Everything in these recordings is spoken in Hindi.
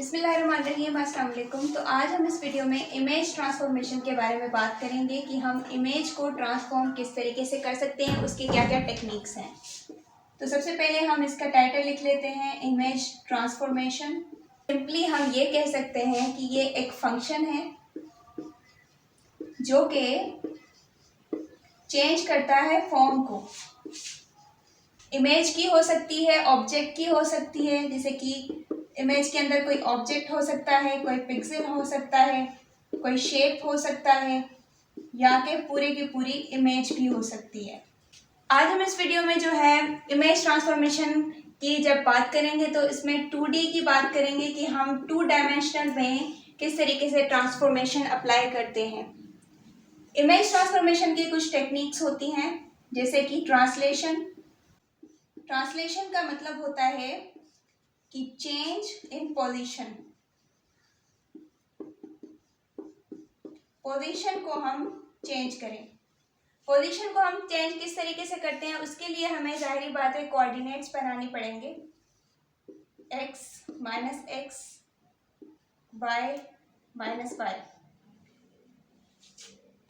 बिस्मिल्लाहिर्रहमानिर्रहीम, अस्सलाम वालेकुम। तो आज हम इस वीडियो में इमेज ट्रांसफॉर्मेशन के बारे में बात करेंगे कि हम इमेज को ट्रांसफॉर्म किस तरीके से कर सकते हैं, उसकी क्या क्या टेक्निक्स हैं। तो सबसे पहले हम इसका टाइटल लिख लेते हैं, इमेज ट्रांसफॉर्मेशन। सिंपली हम ये कह सकते हैं कि ये एक फंक्शन है जो कि चेंज करता है फॉर्म को। इमेज की हो सकती है, ऑब्जेक्ट की हो सकती है, जैसे कि इमेज के अंदर कोई ऑब्जेक्ट हो सकता है, कोई पिक्सेल हो सकता है, कोई शेप हो सकता है, या कि पूरे की पूरी इमेज भी हो सकती है। आज हम इस वीडियो में जो है इमेज ट्रांसफॉर्मेशन की जब बात करेंगे तो इसमें 2D की बात करेंगे कि हम 2 डायमेंशनल में किस तरीके से ट्रांसफॉर्मेशन अप्लाई करते हैं। इमेज ट्रांसफॉर्मेशन की कुछ टेक्निक्स होती हैं, जैसे कि ट्रांसलेशन। ट्रांसलेशन का मतलब होता है कि चेंज इन पोजीशन। पोजीशन को हम चेंज करें। पोजीशन को हम चेंज किस तरीके से करते हैं, उसके लिए हमें जाहिर बात है कोऑर्डिनेट्स बनानी पड़ेंगे। x minus X, y minus Y.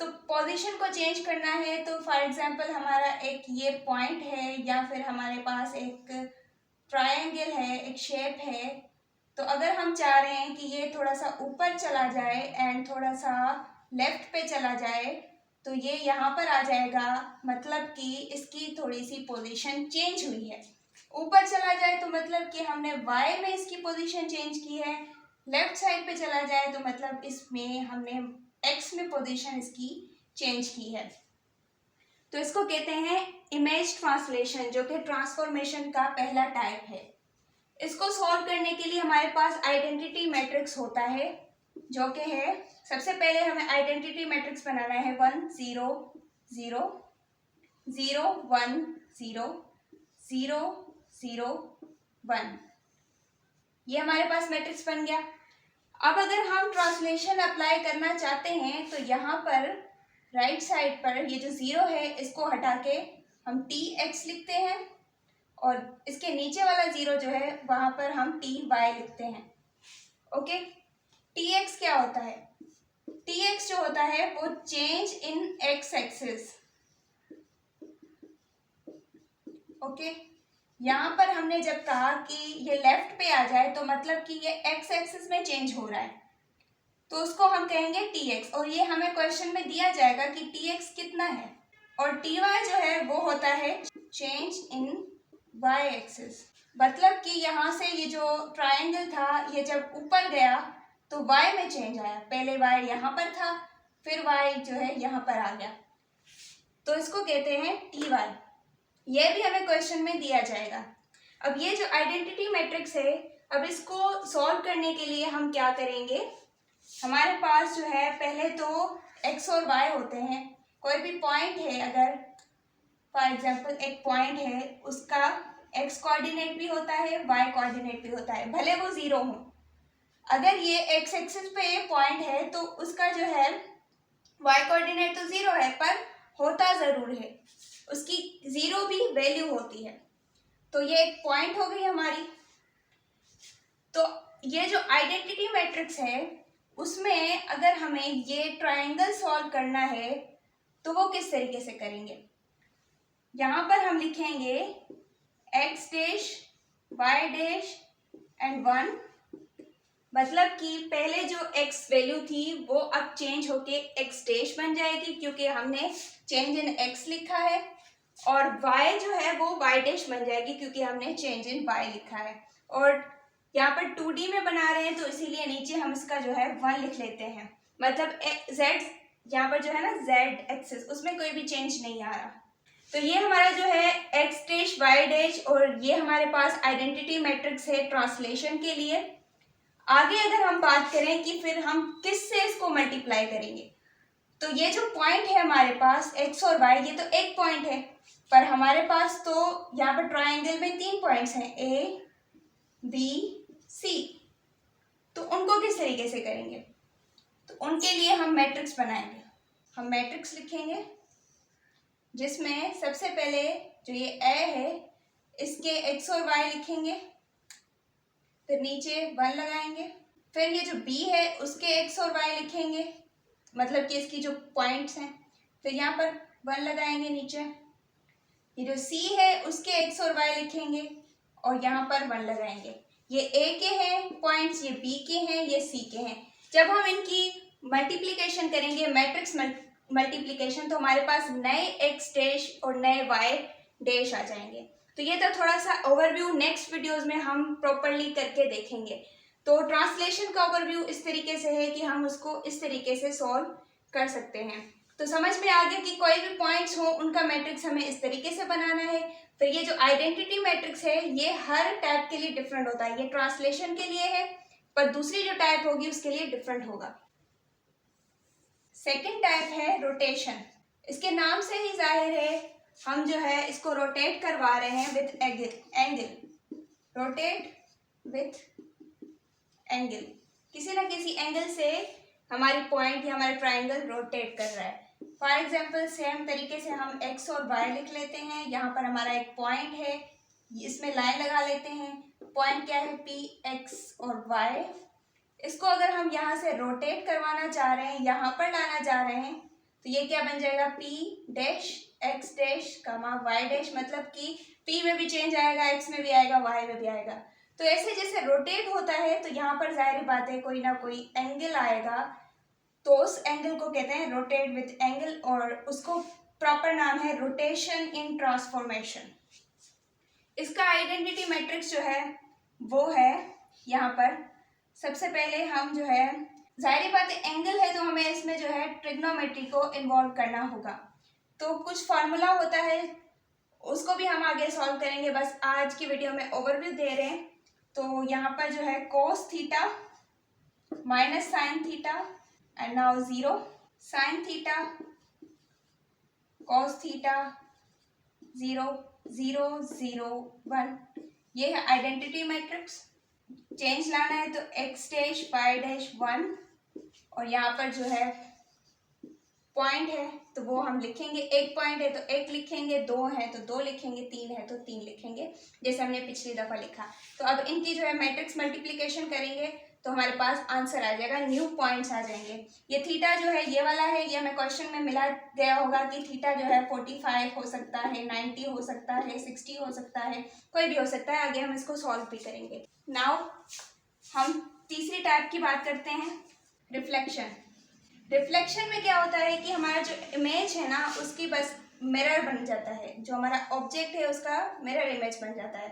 तो पोजीशन को चेंज करना है तो फॉर एग्जांपल हमारा एक ये पॉइंट है, या फिर हमारे पास एक ट्रायंगल है, एक शेप है। तो अगर हम चाह रहे हैं कि ये थोड़ा सा ऊपर चला जाए एंड थोड़ा सा लेफ्ट पे चला जाए, तो ये यहाँ पर आ जाएगा, मतलब कि इसकी थोड़ी सी पोजीशन चेंज हुई है। ऊपर चला जाए तो मतलब कि हमने y में इसकी पोजीशन चेंज की है, लेफ्ट साइड पे चला जाए तो मतलब इसमें हमने x में पोजीशन इसकी चेंज की है। तो इसको कहते हैं इमेज ट्रांसलेशन, जो कि ट्रांसफॉर्मेशन का पहला टाइप है। इसको सॉल्व करने के लिए हमारे पास आइडेंटिटी मैट्रिक्स होता है, जो कि है, सबसे पहले हमें आइडेंटिटी मैट्रिक्स बनाना है 1 0 0 0 1 0 0 0 1। ये हमारे पास मैट्रिक्स बन गया। अब अगर हम ट्रांसलेशन अप्लाई करना चाहते हैं तो यहाँ पर राइट साइड पर ये जो 0 है इसको हटा के हम tx लिखते हैं, और इसके नीचे वाला 0 जो है वहां पर हम ty लिखते हैं। ओके, tx क्या होता है? tx जो होता है वो change in x axis. Okay, यहाँ पर हमने जब कहा कि ये लेफ्ट पे आ जाए तो मतलब कि ये x एक्सिस में चेंज हो रहा है, तो उसको हम कहेंगे tx। और ये हमें क्वेश्चन में दिया जाएगा कि tx कितना है, और ty जो है वो होता है चेंज इन y एक्सिस। मतलब कि यहाँ से ये जो ट्रायंगल था ये जब ऊपर गया तो y में चेंज आया। पहले y यहाँ पर था, फिर y जो है यहाँ पर आ गया, तो इसको कहते हैं ty। ये भी हमें क्वेश्चन में दिया जाएगा। अब ये जो आइडेंटिटी मैट्रिक्स है, अब इसको सॉल्व करने के लिए हम क्या करेंगे, हमारे पास जो है पहले तो x और y होते हैं। कोई भी पॉइंट है, अगर फॉर एग्जांपल एक पॉइंट है, उसका x कोऑर्डिनेट भी होता है, y कोऑर्डिनेट भी होता है, भले वो 0 हो। अगर ये x एक्सिस पे पॉइंट है तो उसका जो है y कोऑर्डिनेट तो 0 है, पर होता ज़रूर है, उसकी 0 भी वैल्यू होती है। तो ये एक पॉइंट हो गई हमारी। तो ये जो आइडेंटिटी मैट्रिक्स है उसमें अगर हमें ये ट्रायंगल सॉल्व करना है तो वो किस तरीके से करेंगे, यहाँ पर हम लिखेंगे x dash y dash and 1। मतलब कि पहले जो x वैल्यू थी वो अब चेंज होके x डैश बन जाएगी, क्योंकि हमने चेंज इन x लिखा है, और y जो है वो y डैश बन जाएगी क्योंकि हमने चेंज इन y लिखा है। और यहाँ पर 2D में बना रहे हैं तो इसीलिए नीचे हम इसका जो है 1 लिख लेते हैं। मतलब z यहाँ पर जो है ना z एक्सिस, उसमें कोई भी चेंज नहीं आ रहा। तो ये हमारा जो है x डैश y डैश, और ये हमारे पास आइडेंटिटी मैट्रिक्स है ट्रांसलेशन के लिए। आगे अगर हम बात करें कि फिर हम किस से इसको मल्टीप्लाई करेंगे, तो ये जो पॉइंट है हमारे पास x और y, ये तो एक पॉइंट है, पर हमारे पास तो यहाँ पर ट्रायंगल में 3 पॉइंट्स हैं, a b c। तो उनको किस तरीके से करेंगे, तो उनके लिए हम मैट्रिक्स बनाएंगे। हम मैट्रिक्स लिखेंगे जिसमें सबसे पहले जो ये a है इसके x और y लिखेंगे, फिर नीचे 1 लगाएंगे, फिर ये जो b है उसके x और y लिखेंगे, मतलब कि इसकी जो पॉइंट्स हैं, फिर यहाँ पर 1 लगाएंगे नीचे, ये जो c है उसके x और y लिखेंगे और यहाँ पर 1 लगाएंगे। ये a के हैं पॉइंट्स, ये b के हैं, ये c के हैं। जब हम इनकी मल्टीप्लिकेशन करेंगे, मैट्रिक्स मल्टीप्लिकेशन, तो हमारे पास नए x डैश और नए y डैश आ जाएंगे। तो ये तो थोड़ा सा ओवरव्यू, नेक्स्ट वीडियोस में हम प्रॉपरली करके देखेंगे। तो ट्रांसलेशन का ओवरव्यू इस तरीके से है कि हम उसको इस तरीके से सॉल्व कर सकते हैं। तो समझ में आ गया कि कोई भी पॉइंट्स हो उनका मैट्रिक्स हमें इस तरीके से बनाना है। फिर ये जो आइडेंटिटी मैट्रिक्स है ये हर टाइप के लिए डिफरेंट होता है, ये ट्रांसलेशन के लिए है, पर दूसरी जो टाइप होगी उसके लिए डिफरेंट होगा। सेकेंड टाइप है रोटेशन। इसके नाम से ही जाहिर है हम जो है इसको रोटेट करवा रहे हैं with angle, rotate with angle, किसी ना किसी एंगल से हमारी पॉइंट या हमारा ट्राइंगल रोटेट कर रहा है। फॉर एग्जाम्पल सेम तरीके से हम x और y लिख लेते हैं। यहाँ पर हमारा एक पॉइंट है, इसमें लाइन लगा लेते हैं। पॉइंट क्या है, p, x और y। इसको अगर हम यहाँ से रोटेट करवाना चाह रहे हैं, यहाँ पर लाना चाह रहे हैं, तो ये क्या बन जाएगा, p डैश x डैश कमा y डैश, मतलब कि p में भी चेंज आएगा, x में भी आएगा, y में भी आएगा। तो ऐसे जैसे रोटेट होता है तो यहाँ पर जाहिर बात है कोई ना कोई एंगल आएगा, तो उस एंगल को कहते हैं रोटेट विथ एंगल, और उसको प्रॉपर नाम है रोटेशन इन ट्रांसफॉर्मेशन। इसका आइडेंटिटी मैट्रिक्स जो है वो है यहाँ पर, सबसे पहले हम जो है, जाहिर बात है एंगल है तो हमें इसमें जो है ट्रिग्नोमेट्री को इन्वॉल्व करना होगा। तो कुछ फार्मूला होता है, उसको भी हम आगे सॉल्व करेंगे, बस आज की वीडियो में ओवरव्यू दे रहे हैं। तो यहाँ पर जो है cos theta minus sine theta and now 0, sine theta cos theta 0 0 0 1, ये है आइडेंटिटी मैट्रिक्स। चेंज लाना है तो x डैश y डैश 1, और यहाँ पर जो है पॉइंट है तो वो हम लिखेंगे, एक पॉइंट है तो एक लिखेंगे, 2 है तो 2 लिखेंगे, 3 है तो 3 लिखेंगे, जैसे हमने पिछली दफ़ा लिखा। तो अब इनकी जो है मैट्रिक्स मल्टीप्लिकेशन करेंगे तो हमारे पास आंसर आ जाएगा, न्यू पॉइंट्स आ जाएंगे। ये थीटा जो है ये वाला है, ये हमें क्वेश्चन में मिला गया होगा कि थीटा जो है 45 हो सकता है, 90 हो सकता है, 60 हो सकता है, कोई भी हो सकता है। आगे हम इसको सॉल्व भी करेंगे। नाउ हम तीसरी टाइप की बात करते हैं, रिफ्लेक्शन। रिफ्लेक्शन में क्या होता है कि हमारा जो इमेज है ना उसकी बस मिरर बन जाता है, जो हमारा ऑब्जेक्ट है उसका मिरर इमेज बन जाता है।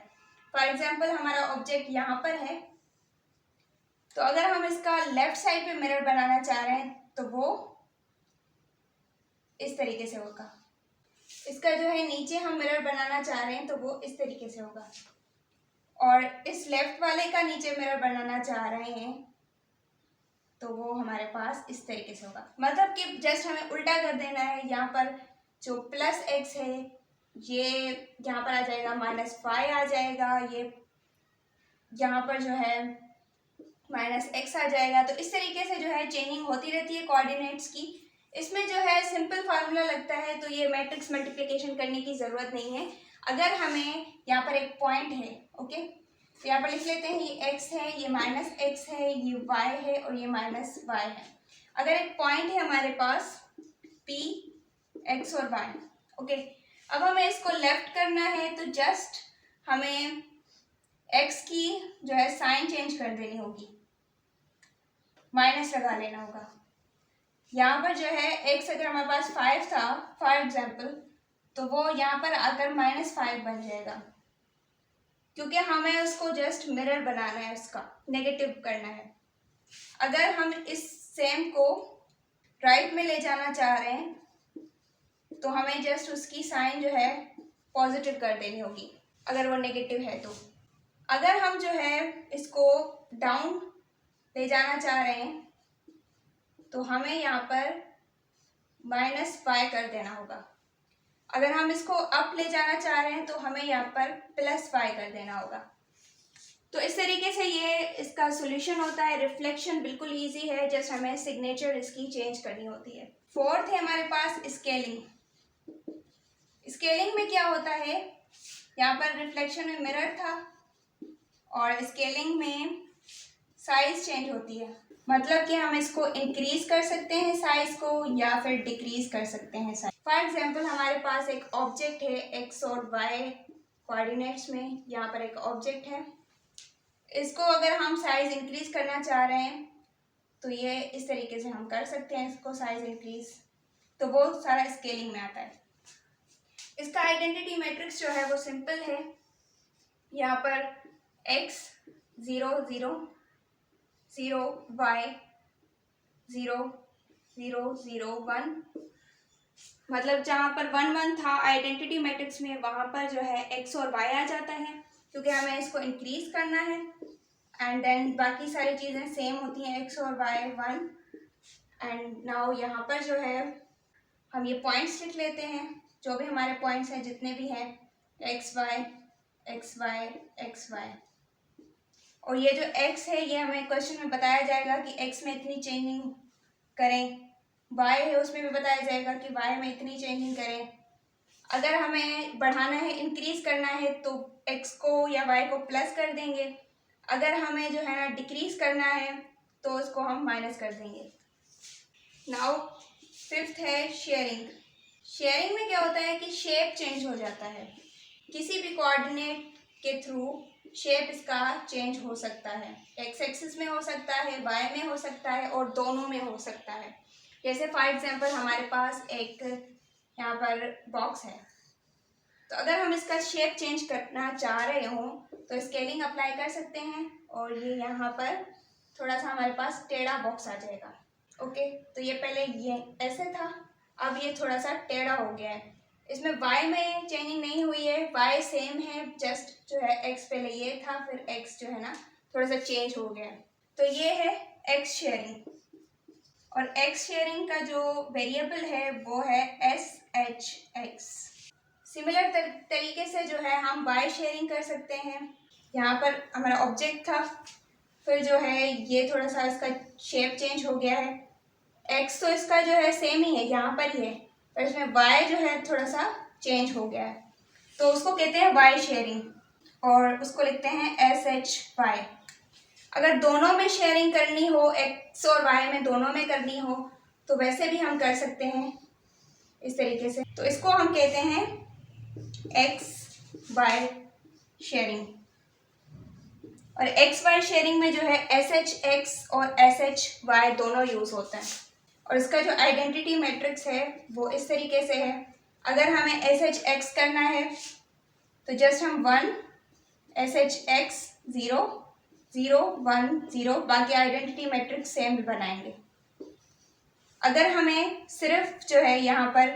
फॉर एग्जांपल हमारा ऑब्जेक्ट यहाँ पर है, तो अगर हम इसका लेफ्ट साइड पे मिरर बनाना चाह रहे हैं तो वो इस तरीके से होगा। इसका जो है नीचे हम मिरर बनाना चाह रहे हैं तो वो इस तरीके से होगा, और इस लेफ्ट वाले का नीचे मिरर बनाना चाह रहे हैं तो वो हमारे पास इस तरीके से होगा। मतलब कि जस्ट हमें उल्टा कर देना है, यहाँ पर जो प्लस x है ये यहाँ पर आ जाएगा, माइनस y आ जाएगा, ये यहाँ पर जो है माइनस x आ जाएगा। तो इस तरीके से जो है चेंजिंग होती रहती है कोऑर्डिनेट्स की। इसमें जो है सिंपल फार्मूला लगता है, तो ये मैट्रिक्स मल्टीप्लिकेशन करने की ज़रूरत नहीं है। अगर हमें यहाँ पर एक पॉइंट है, ओके, तो यहाँ पर लिख लेते हैं ये x है, ये माइनस x है, ये y है और ये माइनस y है। अगर एक पॉइंट है हमारे पास p, x और y, ओके, अब हमें इसको लेफ्ट करना है तो जस्ट हमें x की जो है साइन चेंज कर देनी होगी, माइनस लगा लेना होगा। यहाँ पर जो है x अगर हमारे पास 5 था फॉर एग्जाम्पल, तो वो यहाँ पर आकर -5 बन जाएगा, क्योंकि हमें उसको जस्ट मिरर बनाना है, उसका नेगेटिव करना है। अगर हम इस सेम को राइट में ले जाना चाह रहे हैं तो हमें जस्ट उसकी साइन जो है पॉजिटिव कर देनी होगी, अगर वो नेगेटिव है तो। अगर हम जो है इसको डाउन ले जाना चाह रहे हैं तो हमें यहाँ पर -5 कर देना होगा। अगर हम इसको अप ले जाना चाह रहे हैं तो हमें यहाँ पर +5 कर देना होगा। तो इस तरीके से ये इसका सॉल्यूशन होता है। रिफ्लेक्शन बिल्कुल इजी है, जस्ट हमें सिग्नेचर इसकी चेंज करनी होती है। फोर्थ है हमारे पास स्केलिंग। स्केलिंग में क्या होता है, यहाँ पर रिफ्लेक्शन में मिरर था और स्केलिंग में साइज चेंज होती है, मतलब कि हम इसको इंक्रीज कर सकते हैं साइज को या फिर डिक्रीज कर सकते हैं साइज। फॉर एग्जांपल हमारे पास एक ऑब्जेक्ट है एक्स और वाई कोऑर्डिनेट्स में, यहाँ पर एक ऑब्जेक्ट है, इसको अगर हम साइज इंक्रीज करना चाह रहे हैं तो ये इस तरीके से हम कर सकते हैं इसको साइज इंक्रीज, तो वो सारा स्केलिंग में आता है। इसका आइडेंटिटी मैट्रिक्स जो है वो सिंपल है, यहाँ पर x 0 0 0 y 0 0 0 1, मतलब जहाँ पर 1 1 था आइडेंटिटी मैट्रिक्स में वहाँ पर जो है x और y आ जाता है, क्योंकि हमें इसको इंक्रीज करना है। एंड देन बाकी सारी चीज़ें सेम होती हैं, x और y 1। एंड नाउ यहाँ पर जो है हम ये पॉइंट्स लिख लेते हैं, जो भी हमारे पॉइंट्स हैं जितने भी हैं, X Y X Y X Y. और ये जो x है ये हमें क्वेश्चन में बताया जाएगा कि x में इतनी चेंजिंग करें, y है उसमें भी बताया जाएगा कि y में इतनी चेंजिंग करें। अगर हमें बढ़ाना है इंक्रीज करना है तो x को या y को प्लस कर देंगे, अगर हमें जो है ना डिक्रीज करना है तो उसको हम माइनस कर देंगे। नाउ फिफ्थ है शेयरिंग। शेयरिंग में क्या होता है कि शेप चेंज हो जाता है, किसी भी कोऑर्डिनेट के थ्रू शेप इसका चेंज हो सकता है, एक्स एक्सिस में हो सकता है, वाई में हो सकता है और दोनों में हो सकता है। जैसे फॉर एग्जांपल हमारे पास एक यहाँ पर बॉक्स है, तो अगर हम इसका शेप चेंज करना चाह रहे हों तो स्केलिंग अप्लाई कर सकते हैं और ये यहाँ पर थोड़ा सा हमारे पास टेढ़ा बॉक्स आ जाएगा। ओके, तो ये पहले ये ऐसे था, अब ये थोड़ा सा टेढ़ा हो गया है। इसमें y में चेंजिंग नहीं हुई है, y सेम है, जस्ट जो है x पहले ये था फिर x जो है ना थोड़ा सा चेंज हो गया। तो ये है x शेयरिंग, और x शेयरिंग का जो वेरिएबल है वो है SHX। सिमिलर तरीके से जो है हम y शेयरिंग कर सकते हैं। यहाँ पर हमारा ऑब्जेक्ट था, फिर जो है ये थोड़ा सा इसका शेप चेंज हो गया है, x तो इसका जो है सेम ही है यहाँ पर ही है, पर इसमें y जो है थोड़ा सा चेंज हो गया है, तो उसको कहते हैं y शेयरिंग और उसको लिखते हैं SHY। अगर दोनों में शेयरिंग करनी हो, x और y में दोनों में करनी हो तो वैसे भी हम कर सकते हैं इस तरीके से, तो इसको हम कहते हैं XY शेयरिंग। और XY शेयरिंग में जो है SHX और SHY दोनों यूज होते हैं। और इसका जो आइडेंटिटी मैट्रिक्स है वो इस तरीके से है, अगर हमें SHX करना है तो जस्ट हम 1 SHX 0 0 1 0, बाकी आइडेंटिटी मैट्रिक्स सेम भी बनाएंगे। अगर हमें सिर्फ जो है यहाँ पर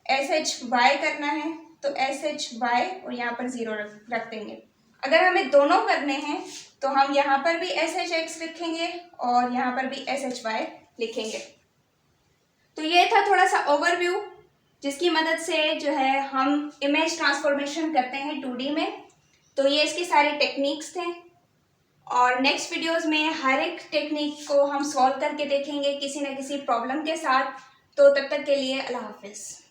SHY करना है तो SHY और यहाँ पर 0 रख देंगे। अगर हमें दोनों करने हैं तो हम यहाँ पर भी SHX लिखेंगे और यहाँ पर भी SHY लिखेंगे। तो ये था थोड़ा सा ओवरव्यू, जिसकी मदद से जो है हम इमेज ट्रांसफॉर्मेशन करते हैं 2D में। तो ये इसकी सारी टेक्निक्स थे और नेक्स्ट वीडियोस में हर एक टेक्निक को हम सॉल्व करके देखेंगे किसी न किसी प्रॉब्लम के साथ। तो तब तक के लिए अल्लाह हाफिज़।